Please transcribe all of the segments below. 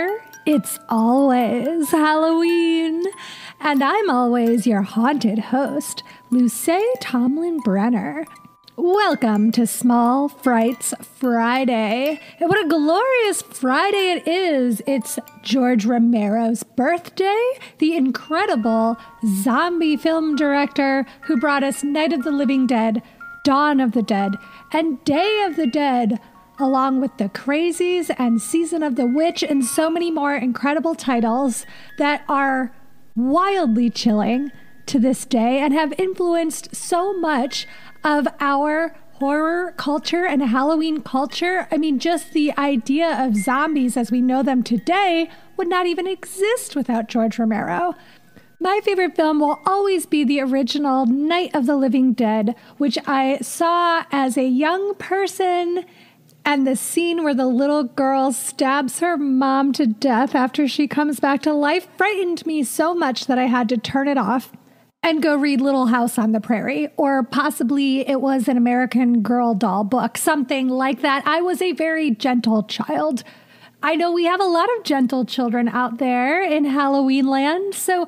here, it's always Halloween. And I'm always your haunted host, Luce Tomlin Brenner. Welcome to Small Frights Friday. And what a glorious Friday it is. It's George Romero's birthday, the incredible zombie film director who brought us Night of the Living Dead, Dawn of the Dead, and Day of the Dead, along with The Crazies and Season of the Witch and so many more incredible titles that are wildly chilling to this day and have influenced so much of our horror culture and Halloween culture. I mean, just the idea of zombies as we know them today would not even exist without George Romero. My favorite film will always be the original Night of the Living Dead, which I saw as a young person, and the scene where the little girl stabs her mom to death after she comes back to life frightened me so much that I had to turn it off and go read Little House on the Prairie, or possibly it was an American Girl doll book, something like that. I was a very gentle child. I know we have a lot of gentle children out there in Halloween land, so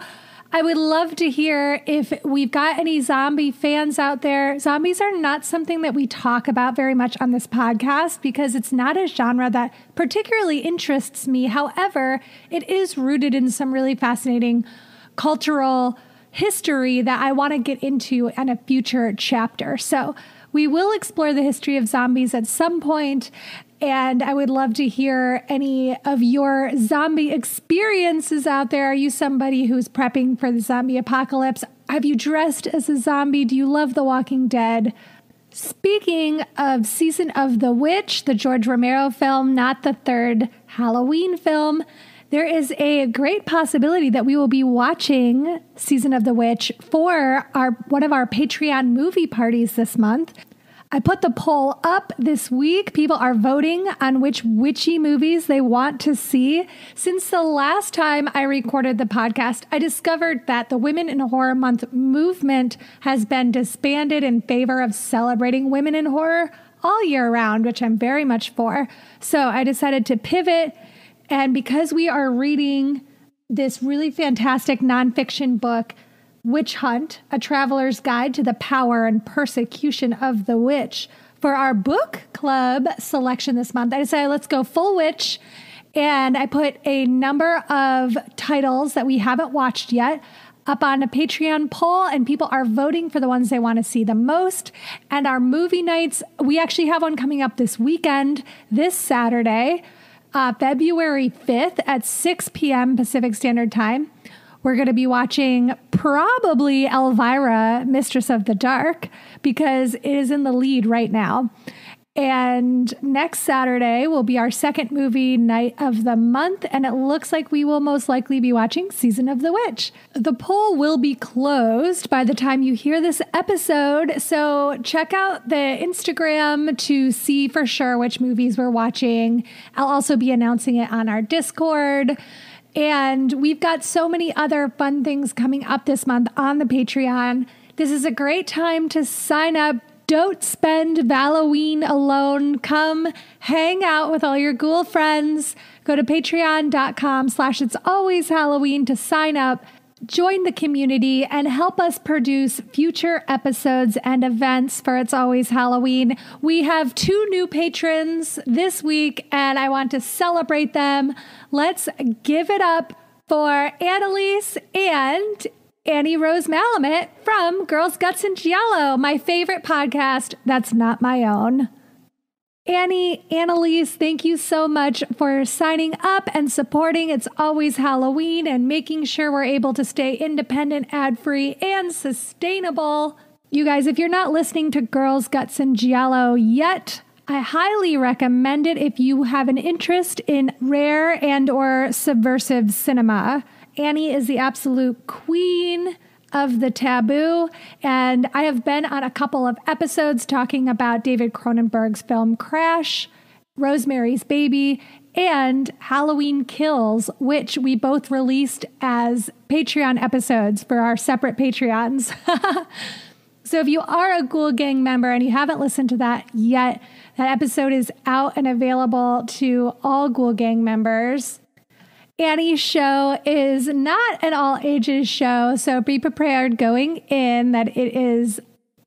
I would love to hear if we've got any zombie fans out there. Zombies are not something that we talk about very much on this podcast because it's not a genre that particularly interests me. However, it is rooted in some really fascinating cultural history that I want to get into in a future chapter. So we will explore the history of zombies at some point, and I would love to hear any of your zombie experiences out there. Are you somebody who's prepping for the zombie apocalypse? Have you dressed as a zombie? Do you love The Walking Dead? Speaking of Season of the Witch, the George Romero film, not the third Halloween film, there is a great possibility that we will be watching Season of the Witch for one of our Patreon movie parties this month. I put the poll up this week. People are voting on which witchy movies they want to see. Since the last time I recorded the podcast, I discovered that the Women in Horror Month movement has been disbanded in favor of celebrating women in horror all year round, which I'm very much for. So I decided to pivot. And because we are reading this really fantastic nonfiction book, Witch Hunt, A Traveler's Guide to the Power and Persecution of the Witch, for our book club selection this month, I decided let's go full witch. And I put a number of titles that we haven't watched yet up on a Patreon poll, and people are voting for the ones they want to see the most. And our movie nights, we actually have one coming up this weekend, this Saturday, February 5th at 6 p.m. Pacific Standard Time. We're going to be watching probably Elvira, Mistress of the Dark, because it is in the lead right now. And next Saturday will be our second movie night of the month, and it looks like we will most likely be watching Season of the Witch. The poll will be closed by the time you hear this episode, so check out the Instagram to see for sure which movies we're watching. I'll also be announcing it on our Discord. And we've got so many other fun things coming up this month on the Patreon. This is a great time to sign up. Don't spend Valoween alone. Come hang out with all your ghoul friends. Go to patreon.com/itsalwayshalloween to sign up. Join the community and help us produce future episodes and events for It's Always Halloween. We have 2 new patrons this week, and I want to celebrate them. Let's give it up for Annalise and Annie Rose Malamet from Girls, Guts, and Giallo, my favorite podcast that's not my own. Annie, Annalise, thank you so much for signing up and supporting It's Always Halloween and making sure we're able to stay independent, ad-free, and sustainable. You guys, if you're not listening to Girls, Guts, and Giallo yet, I highly recommend it if you have an interest in rare and or subversive cinema. Annie is the absolute queen of the taboo, and I have been on a couple of episodes talking about David Cronenberg's film Crash, Rosemary's Baby, and Halloween Kills, which we both released as Patreon episodes for our separate Patreons. So if you are a Ghoul Gang member and you haven't listened to that yet, that episode is out and available to all Ghoul Gang members. Annie's show is not an all ages show, so be prepared going in that it is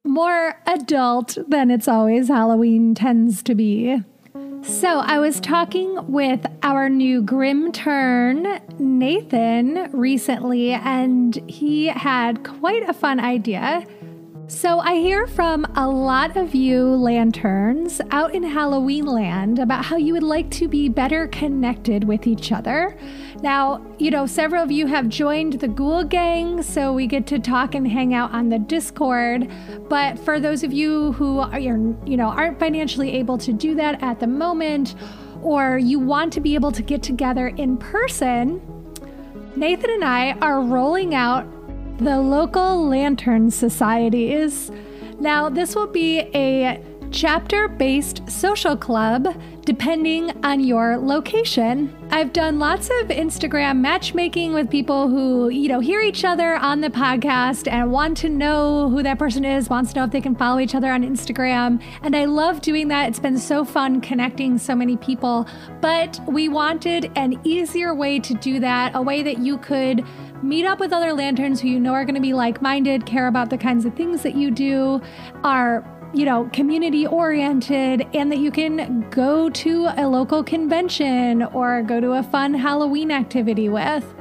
more adult than It's Always Halloween tends to be. So I was talking with our new Grim Turn, Nathan, recently, and he had quite a fun idea. So I hear from a lot of you lanterns out in Halloween land about how you would like to be better connected with each other. Now, several of you have joined the Ghoul Gang, so we get to talk and hang out on the Discord. But for those of you who aren't financially able to do that at the moment, or you want to be able to get together in person, Nathan and I are rolling out the local lantern societies. Now, this will be a chapter-based social club depending on your location. I've done lots of Instagram matchmaking with people who, hear each other on the podcast and want to know who that person is, wants to know if they can follow each other on Instagram. And I love doing that. It's been so fun connecting so many people. But we wanted an easier way to do that, a way that you could meet up with other lanterns who are going to be like-minded, care about the kinds of things that you do, are community oriented, and that you can go to a local convention or go to a fun Halloween activity with.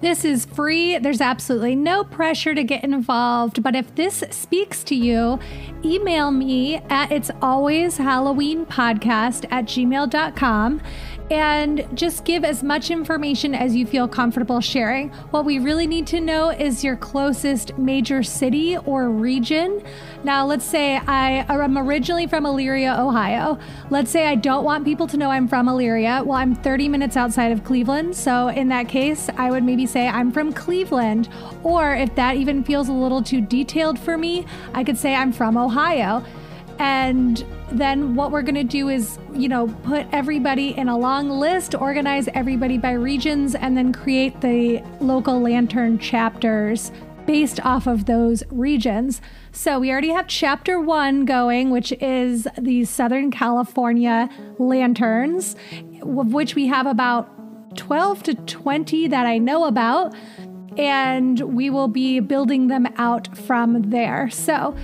This is free. There's absolutely no pressure to get involved, but if this speaks to you, email me at itsalwayshalloweenpodcast@gmail.com and just give as much information as you feel comfortable sharing. What we really need to know is your closest major city or region. Now, let's say I am originally from Elyria, Ohio. Let's say I don't want people to know I'm from Elyria. Well, I'm 30 minutes outside of Cleveland. So in that case, I would maybe say I'm from Cleveland. Or if that even feels a little too detailed for me, I could say I'm from Ohio. And then what we're going to do is, put everybody in a long list, organize everybody by regions, and then create the local lantern chapters based off of those regions. So we already have chapter 1 going, which is the Southern California lanterns, of which we have about 12 to 20 that I know about, and we will be building them out from there. So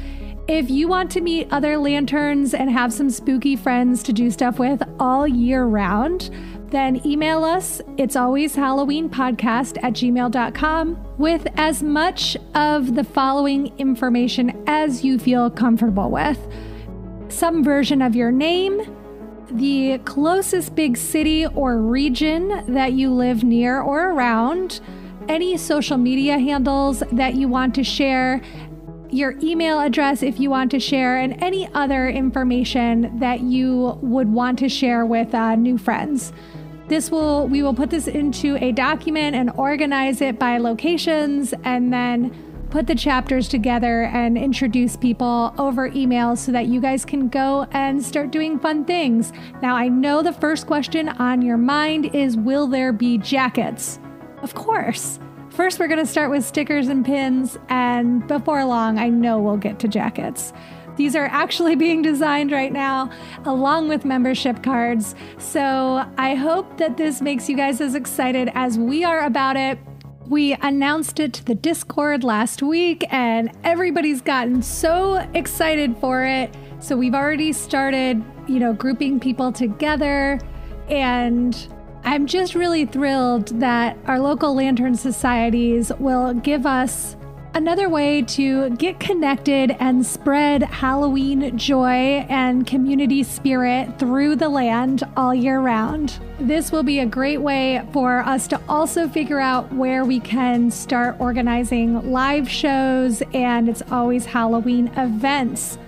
if you want to meet other lanterns and have some spooky friends to do stuff with all year round, then email us, itsalwayshalloweenpodcast@gmail.com, with as much of the following information as you feel comfortable with. Some version of your name, the closest big city or region that you live near or around, any social media handles that you want to share, your email address if you want to share, and any other information that you would want to share with new friends. We will put this into a document and organize it by locations, and then put the chapters together and introduce people over email so that you guys can go and start doing fun things. Now, I know the first question on your mind is, will there be jackets? Of course. First, we're going to start with stickers and pins, and before long, I know we'll get to jackets. These are actually being designed right now, along with membership cards. So I hope that this makes you guys as excited as we are about it. We announced it to the Discord last week, and everybody's gotten so excited for it. So we've already started, grouping people together, and I'm just really thrilled that our local lantern societies will give us another way to get connected and spread Halloween joy and community spirit through the land all year round. This will be a great way for us to also figure out where we can start organizing live shows and It's Always Halloween events,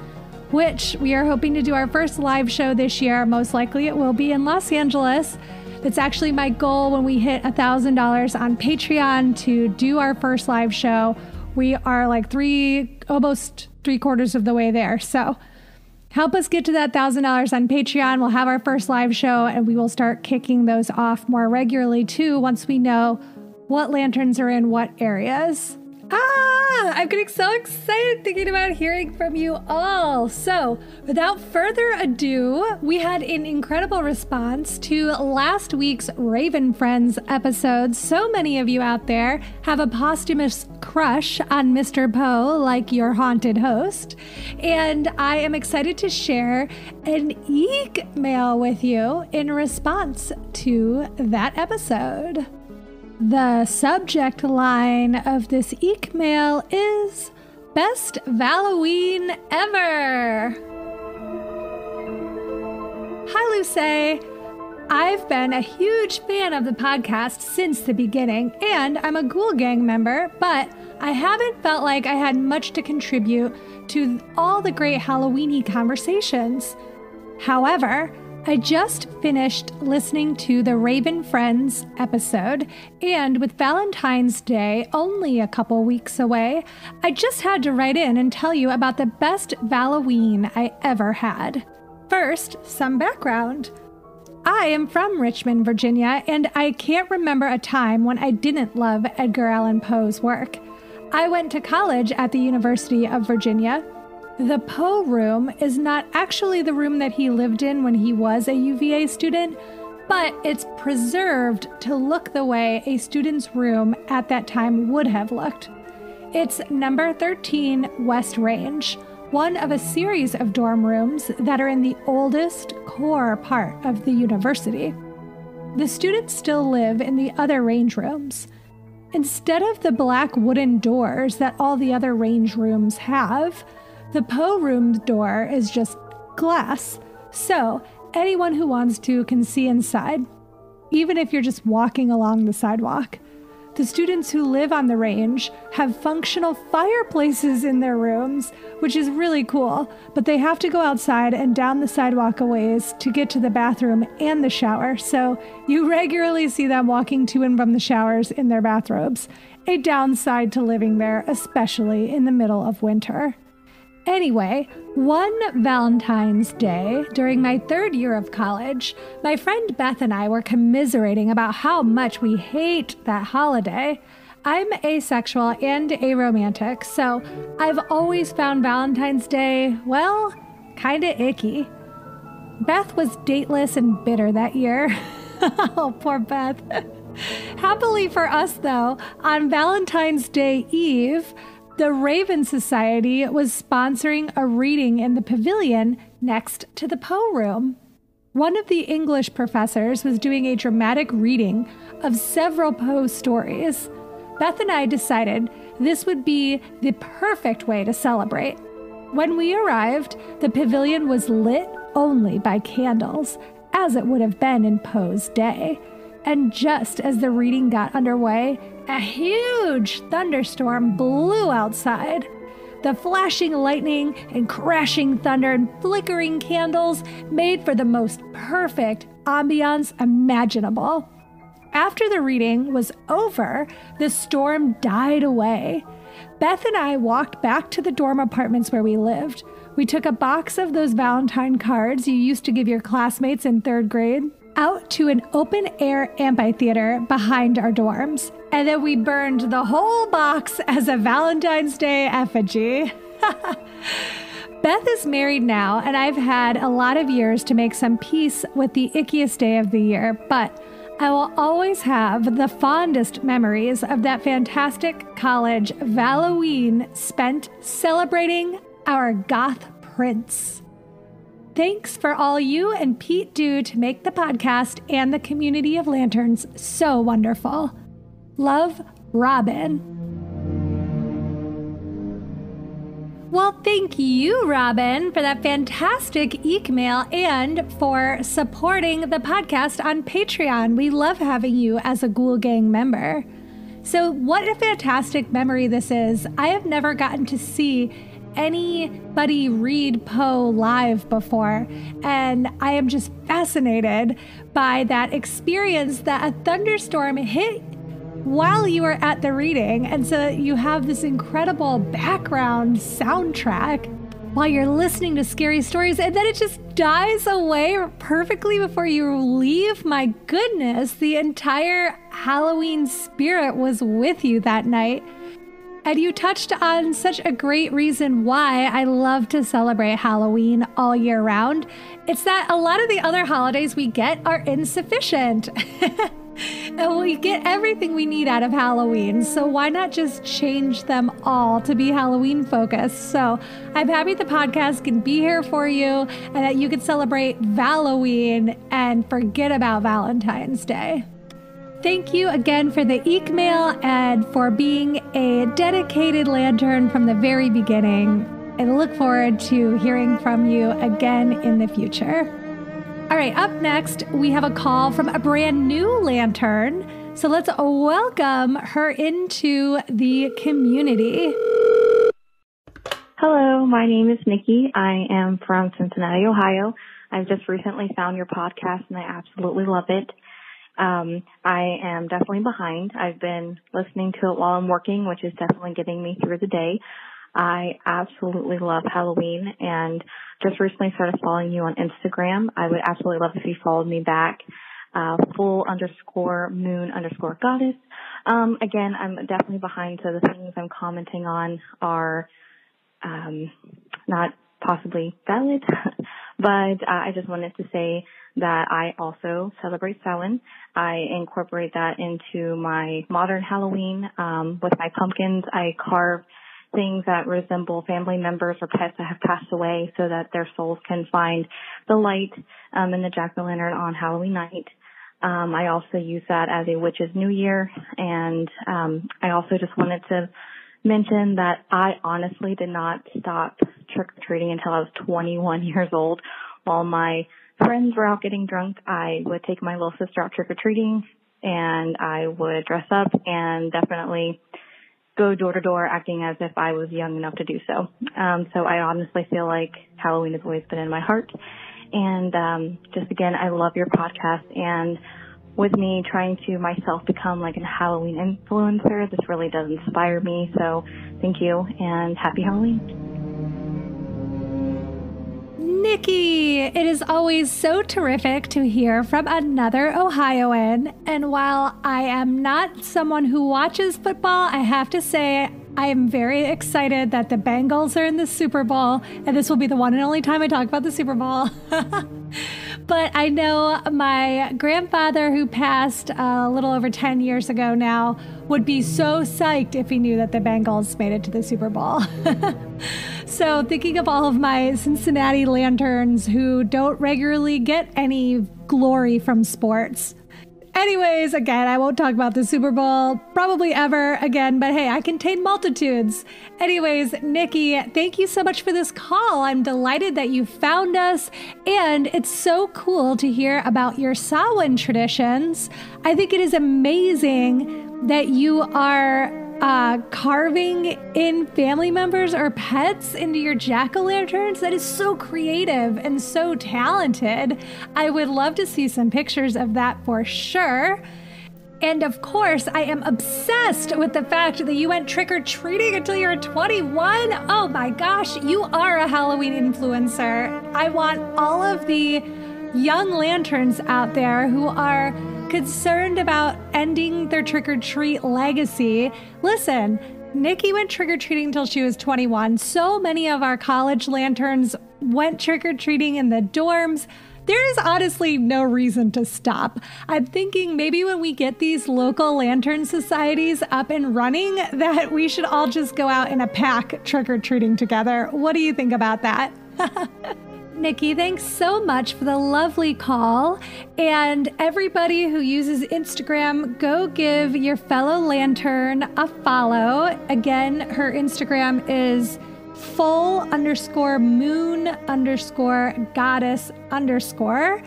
which we are hoping to do our first live show this year. Most likely it will be in Los Angeles. It's actually my goal when we hit $1,000 on Patreon to do our first live show. We are almost 3/4 of the way there. So help us get to that $1,000 on Patreon. We'll have our first live show, and we will start kicking those off more regularly too once we know what lanterns are in what areas. I'm getting so excited thinking about hearing from you all. So, without further ado, we had an incredible response to last week's Raven Friends episode. So many of you out there have a posthumous crush on Mr. Poe, like your haunted host. And I am excited to share an EEEEKmail with you in response to that episode. The subject line of this EEEEKmail is Best Valoween Ever. Hi, Luce. I've been a huge fan of the podcast since the beginning, and I'm a Ghoul Gang member, but I haven't felt like I had much to contribute to all the great Halloween-y conversations. However, I just finished listening to the Raven Friends episode, and with Valentine's Day only a couple weeks away, I just had to write in and tell you about the best Valoween I ever had. First, some background. I am from Richmond, Virginia, and I can't remember a time when I didn't love Edgar Allan Poe's work. I went to college at the University of Virginia. The Poe room is not actually the room that he lived in when he was a UVA student, but it's preserved to look the way a student's room at that time would have looked. It's number 13 West Range, one of a series of dorm rooms that are in the oldest core part of the university. The students still live in the other range rooms. Instead of the black wooden doors that all the other range rooms have, the Poe room's door is just glass, so anyone who wants to can see inside, even if you're just walking along the sidewalk. The students who live on the range have functional fireplaces in their rooms, which is really cool, but they have to go outside and down the sidewalk a ways to get to the bathroom and the shower, so you regularly see them walking to and from the showers in their bathrobes, a downside to living there, especially in the middle of winter. Anyway, one Valentine's Day during my third year of college, my friend Beth and I were commiserating about how much we hate that holiday. I'm asexual and aromantic, so I've always found Valentine's Day, well, kinda icky. Beth was dateless and bitter that year. Oh, poor Beth. Happily for us, though, on Valentine's Day Eve, the Raven Society was sponsoring a reading in the pavilion next to the Poe room. One of the English professors was doing a dramatic reading of several Poe stories. Beth and I decided this would be the perfect way to celebrate. When we arrived, the pavilion was lit only by candles, as it would have been in Poe's day. And just as the reading got underway, a huge thunderstorm blew outside. The flashing lightning and crashing thunder and flickering candles made for the most perfect ambiance imaginable. After the reading was over, the storm died away. Beth and I walked back to the dorm apartments where we lived. We took a box of those Valentine cards you used to give your classmates in third grade out to an open-air amphitheater behind our dorms. And then we burned the whole box as a Valentine's Day effigy. Beth is married now, and I've had a lot of years to make some peace with the ickiest day of the year, but I will always have the fondest memories of that fantastic college Valoween spent celebrating our goth prince. Thanks for all you and Pete do to make the podcast and the community of lanterns so wonderful. Love, Robin. Well, thank you, Robin, for that fantastic EEEEKmail and for supporting the podcast on Patreon. We love having you as a Ghoul Gang member. So what a fantastic memory this is. I have never gotten to see anybody read Poe live before, and I am just fascinated by that experience that a thunderstorm hit while you were at the reading, and so you have this incredible background soundtrack while you're listening to scary stories, and then it just dies away perfectly before you leave. My goodness, the entire Halloween spirit was with you that night. And you touched on such a great reason why I love to celebrate Halloween all year round. It's that a lot of the other holidays we get are insufficient. And we get everything we need out of Halloween, so why not just change them all to be Halloween focused? So I'm happy the podcast can be here for you and that you can celebrate Valloween and forget about Valentine's Day. Thank you again for the EEEEKmail and for being a dedicated lantern from the very beginning. I look forward to hearing from you again in the future. All right, up next, we have a call from a brand new lantern. So let's welcome her into the community. Hello, my name is Nikki. I am from Cincinnati, Ohio. I've just recently found your podcast and I absolutely love it. I am definitely behind. I've been listening to it while I'm working, which is definitely getting me through the day. I absolutely love Halloween and just recently started following you on Instagram. I would absolutely love if you followed me back, full_moon_goddess. Again, I'm definitely behind, so the things I'm commenting on are not possibly valid, but I just wanted to say that I also celebrate Samhain. I incorporate that into my modern Halloween. With my pumpkins, I carve things that resemble family members or pets that have passed away so that their souls can find the light in the jack-o'-lantern on Halloween night. I also use that as a witch's new year, and I also just wanted to mention that I honestly did not stop trick-or-treating until I was 21 years old. While my friends were out getting drunk, I would take my little sister out trick-or-treating, and I would dress up and definitely go door to door acting as if I was young enough to do so. So I honestly feel like Halloween has always been in my heart. And just again, I love your podcast. And with me trying to myself become like a Halloween influencer, this really does inspire me. So thank you and happy Halloween. Nikki, it is always so terrific to hear from another Ohioan. And while I am not someone who watches football, I have to say I am very excited that the Bengals are in the Super Bowl. And this will be the one and only time I talk about the Super Bowl. But I know my grandfather, who passed a little over 10 years ago now, would be so psyched if he knew that the Bengals made it to the Super Bowl. So thinking of all of my Cincinnati lanterns who don't regularly get any glory from sports. Anyways, again, I won't talk about the Super Bowl probably ever again, but hey, I contain multitudes. Anyways, Nikki, thank you so much for this call. I'm delighted that you found us, and it's so cool to hear about your Samhain traditions. I think it is amazing that you are carving in family members or pets into your jack-o'-lanterns. That is so creative and so talented. I would love to see some pictures of that for sure. And of course, I am obsessed with the fact that you went trick-or-treating until you were 21. Oh my gosh, you are a Halloween influencer. I want all of the young lanterns out there who are concerned about ending their trick-or-treat legacy. Listen, Nikki went trick-or-treating until she was 21. So many of our college lanterns went trick-or-treating in the dorms. There is honestly no reason to stop. I'm thinking maybe when we get these local lantern societies up and running, that we should all just go out in a pack trick-or-treating together. What do you think about that? Nikki, thanks so much for the lovely call. And everybody who uses Instagram, go give your fellow lantern a follow. Again, her Instagram is full_moon_goddess_.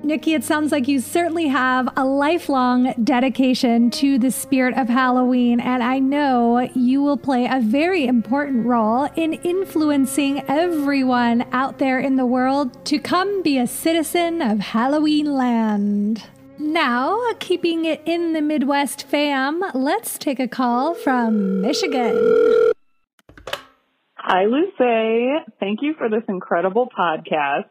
Nikki, it sounds like you certainly have a lifelong dedication to the spirit of Halloween, and I know you will play a very important role in influencing everyone out there in the world to come be a citizen of Halloween land. Now, keeping it in the Midwest fam, let's take a call from Michigan. Hi, Luce. Thank you for this incredible podcast.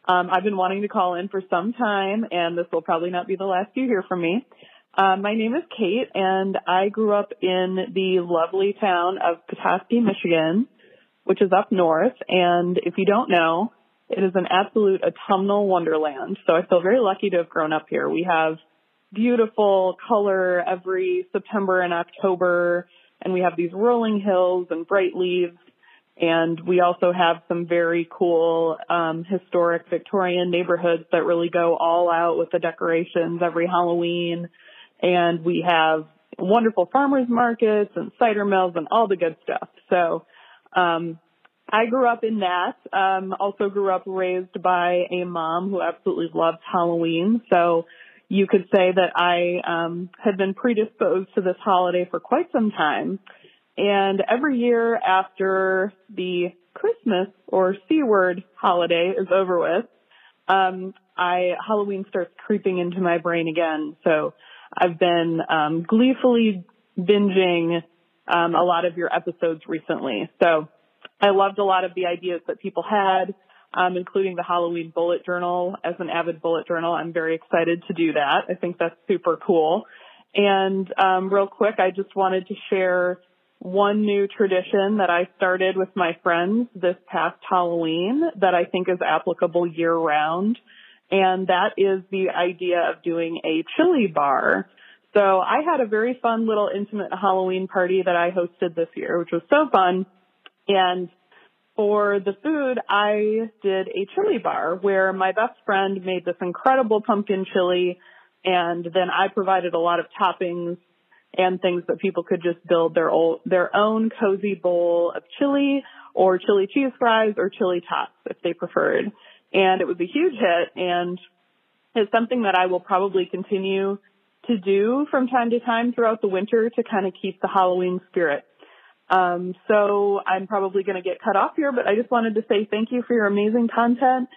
I've been wanting to call in for some time, and this will probably not be the last you hear from me. My name is Kate, and I grew up in the lovely town of Petoskey, Michigan, which is up north. And if you don't know, it is an absolute autumnal wonderland. So I feel very lucky to have grown up here. We have beautiful color every September and October, and we have these rolling hills and bright leaves. And we also have some very cool historic Victorian neighborhoods that really go all out with the decorations every Halloween. And we have wonderful farmers markets and cider mills and all the good stuff. So I grew up in that. Also grew up raised by a mom who absolutely loved Halloween. So you could say that I had been predisposed to this holiday for quite some time. And every year after the Christmas or C-word holiday is over with, Halloween starts creeping into my brain again. So I've been gleefully binging a lot of your episodes recently. So I loved a lot of the ideas that people had, including the Halloween bullet journal. As an avid bullet journal, I'm very excited to do that. I think that's super cool. And real quick, I just wanted to share one new tradition that I started with my friends this past Halloween that I think is applicable year round. And that is the idea of doing a chili bar. So I had a very fun little intimate Halloween party that I hosted this year, which was so fun. And for the food, I did a chili bar where my best friend made this incredible pumpkin chili, and then I provided a lot of toppings and things that people could just build their own cozy bowl of chili or chili cheese fries or chili tots if they preferred. And it was a huge hit, and it's something that I will probably continue to do from time to time throughout the winter to kind of keep the Halloween spirit. So I'm probably going to get cut off here, but I just wanted to say thank you for your amazing content.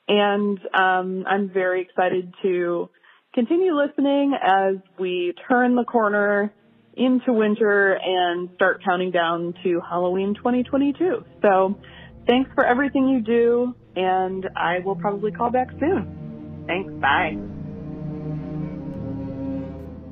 And I'm very excited to continue listening as we turn the corner into winter and start counting down to Halloween 2022. So thanks for everything you do, and I will probably call back soon. Thanks. Bye.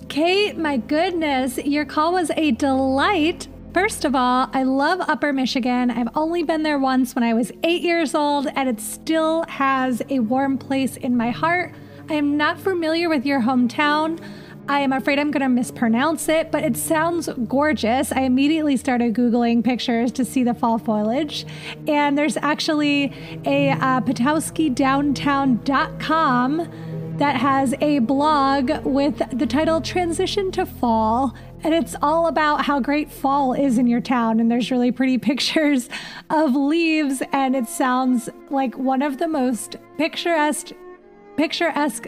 Kate, my goodness, your call was a delight. First of all, I love Upper Michigan. I've only been there once when I was 8 years old, and it still has a warm place in my heart. I am not familiar with your hometown. I am afraid I'm going to mispronounce it, but it sounds gorgeous. I immediately started Googling pictures to see the fall foliage. And there's actually a PetowskiDowntown.com that has a blog with the title Transition to Fall. And it's all about how great fall is in your town. And there's really pretty pictures of leaves. And it sounds like one of the most picturesque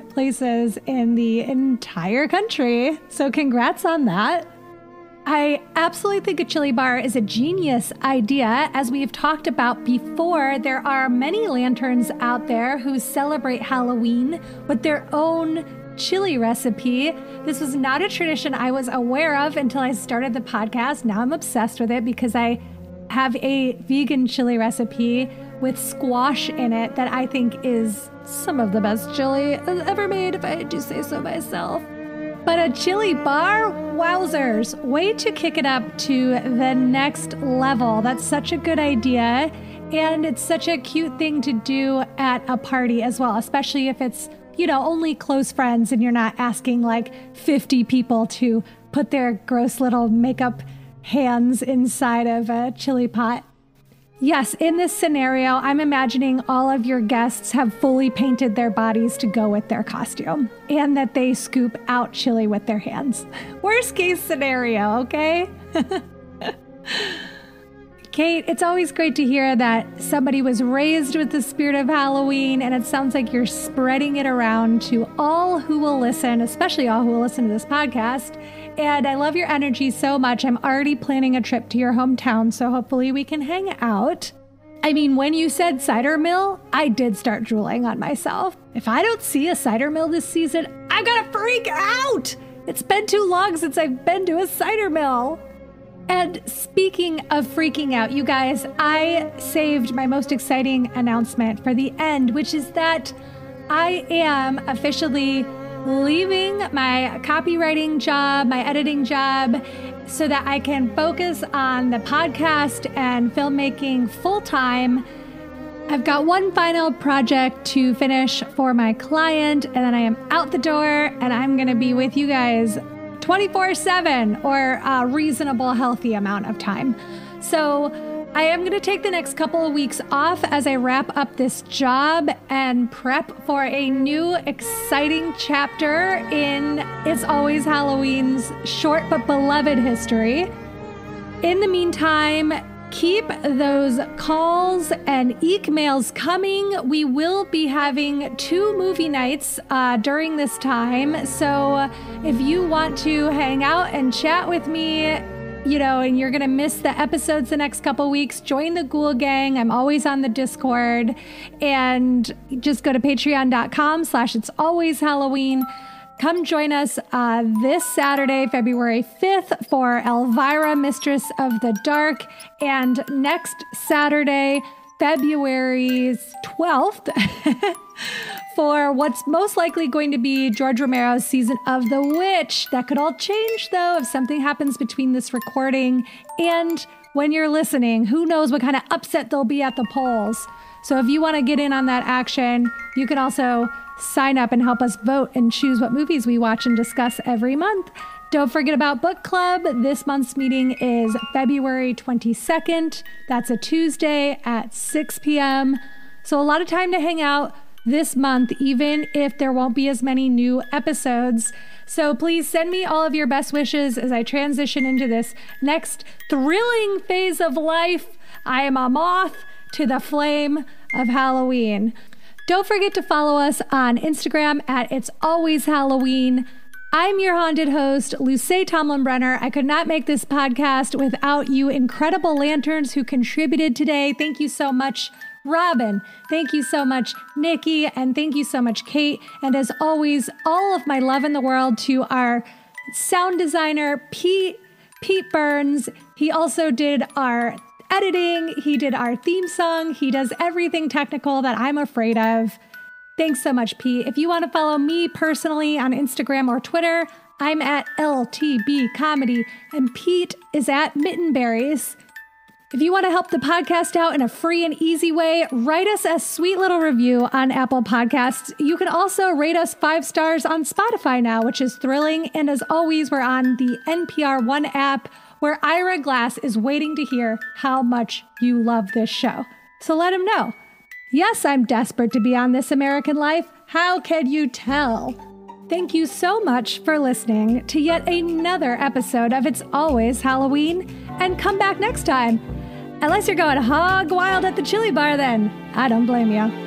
places in the entire country. So congrats on that. I absolutely think a chili bar is a genius idea. As we've talked about before, there are many lanterns out there who celebrate Halloween with their own chili recipe. This was not a tradition I was aware of until I started the podcast. Now I'm obsessed with it because I have a vegan chili recipe with squash in it that I think is some of the best chili ever made, if I do say so myself. But a chili bar? Wowzers. Way to kick it up to the next level. That's such a good idea. And it's such a cute thing to do at a party as well, especially if it's, only close friends and you're not asking like 50 people to put their gross little makeup hands inside of a chili pot. Yes, in this scenario, I'm imagining all of your guests have fully painted their bodies to go with their costume and that they scoop out chili with their hands. Worst case scenario, okay? Kate, it's always great to hear that somebody was raised with the spirit of Halloween, and it sounds like you're spreading it around to all who will listen, especially all who will listen to this podcast. And I love your energy so much. I'm already planning a trip to your hometown, so hopefully we can hang out. I mean, when you said cider mill, I did start drooling on myself. If I don't see a cider mill this season, I'm gonna freak out! It's been too long since I've been to a cider mill. And speaking of freaking out, you guys, I saved my most exciting announcement for the end, which is that I am officially leaving my copywriting job, my editing job, so that I can focus on the podcast and filmmaking full time. I've got one final project to finish for my client, and then I am out the door, and I'm going to be with you guys 24/7 or a reasonable, healthy amount of time. So I am going to take the next couple of weeks off as I wrap up this job and prep for a new exciting chapter in It's Always Halloween's short but beloved history. In the meantime, keep those calls and EEEEKmails coming. We will be having 2 movie nights during this time. So if you want to hang out and chat with me, and you're going to miss the episodes the next couple weeks, join the Ghoul Gang. I'm always on the Discord. And just go to patreon.com/itsalwayshalloween. Come join us this Saturday, February 5th for Elvira, Mistress of the Dark. And next Saturday, February 12th, for what's most likely going to be George Romero's season of The Witch. That could all change, though, if something happens between this recording and when you're listening. Who knows what kind of upset there'll be at the polls. So if you want to get in on that action, you can also sign up and help us vote and choose what movies we watch and discuss every month. Don't forget about book club. This month's meeting is February 22nd. That's a Tuesday at 6 p.m. So a lot of time to hang out this month, even if there won't be as many new episodes. So please send me all of your best wishes as I transition into this next thrilling phase of life. I am a moth to the flame of Halloween. Don't forget to follow us on Instagram at It's Always Halloween. I'm your haunted host, Luce Tomlin-Brenner. I could not make this podcast without you incredible lanterns who contributed today. Thank you so much, Robin. Thank you so much, Nikki. And thank you so much, Kate. And as always, all of my love in the world to our sound designer, Pete Burns. He also did our editing. He did our theme song. He does everything technical that I'm afraid of. Thanks so much, Pete. If you want to follow me personally on Instagram or Twitter, I'm at LTB Comedy, and Pete is at Mittenberries. If you want to help the podcast out in a free and easy way, write us a sweet little review on Apple Podcasts. You can also rate us 5 stars on Spotify now, which is thrilling. And as always, we're on the NPR One app, where Ira Glass is waiting to hear how much you love this show. So let him know. Yes, I'm desperate to be on This American Life. How can you tell? Thank you so much for listening to yet another episode of It's Always Halloween. And come back next time. Unless you're going hog wild at the chili bar, then I don't blame you.